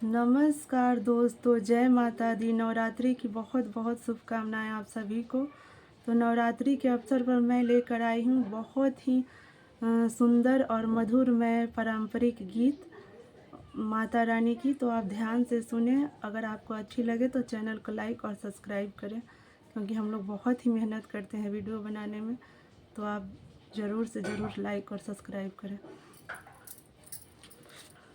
नमस्कार दोस्तों, जय माता दी। नवरात्रि की बहुत बहुत शुभकामनाएं आप सभी को। तो नवरात्रि के अवसर पर मैं लेकर आई हूँ बहुत ही सुंदर और मधुर में पारंपरिक गीत माता रानी की। तो आप ध्यान से सुने। अगर आपको अच्छी लगे तो चैनल को लाइक और सब्सक्राइब करें, क्योंकि हम लोग बहुत ही मेहनत करते हैं वीडियो बनाने में। तो आप ज़रूर से ज़रूर लाइक और सब्सक्राइब करें।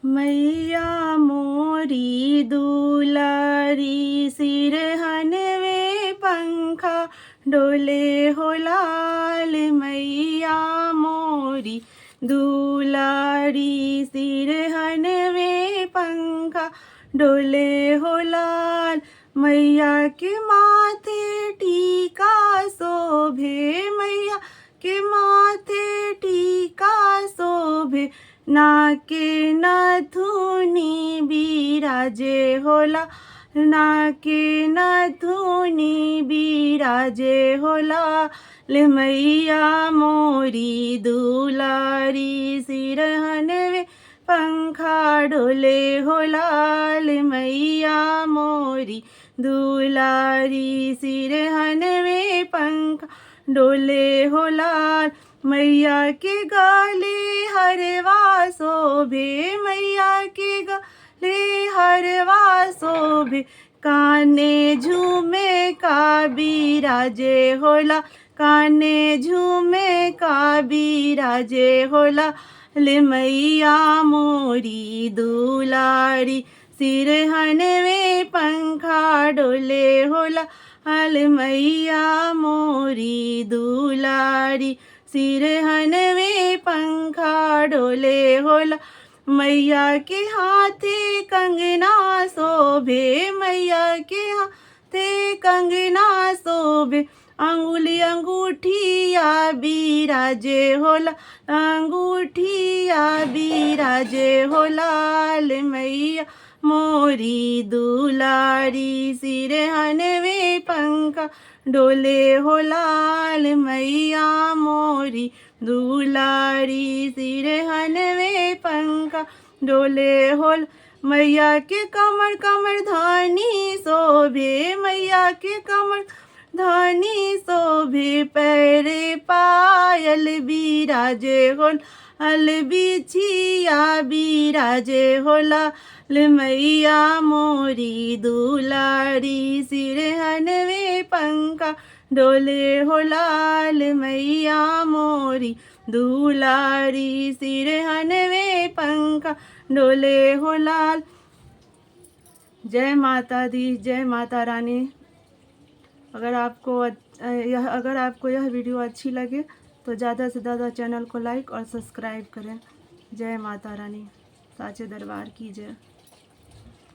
मैया मोरी दुलारी, सिरहनवे पंखा डोले हो लाल। मैया मोरी दुलारी, सिरहनवे पंखा डोले हो लाल। मैया के माथे टीका शोभे, मैया के माथे टीका शोभे। नाके नथुनी बिराजे होला, नाके नथुनी बिराजे होला। ले मैया मोरी दुलारी, सिरहनवे पंखा डोले होला। ले मैया मोरी दुलारी, सिरहनवे पंखा डोले होला। मैया के गाले हरवा शोभे, मैया के गाले हरवा शोभे। काने झूमे का बिराजे होला, काने झूमे का बिराजे होला। ले मैया मोरी दुलारी, सिरहनवे पंखा डोले होला। ले मैया मोरी दुलारी, सिरहनवे पंखा डोले होला। मैया के हाथे कंगना शोभे, मैया के हाथे कंगना शोभे। अंगुली अंगूठिया बिराजे होला, अंगूठिया बिराजे होला। ले मैया मोरी दुलारी, सिरहनवे पंखा डोले होला। ले मैया मोरी दुलारी, सिरहनवे पंखा डोले होल। मैया के कमर कमर धानी शोभे, मैया के कमर धानी शोभे। पैरे पायल बिराजे होल, हल बिछिया बिराजे होला। ले मैया मोरी दुलारी, सिरहनवे पंखा डोले होला। ले मैया मोरी दुलारी, सिरहनवे पंखा डोले होला। जय माता दी, जय माता रानी। अगर आपको यह वीडियो अच्छी लगे तो ज़्यादा से ज़्यादा चैनल को लाइक और सब्सक्राइब करें। जय माता रानी, साचे दरबार की जय।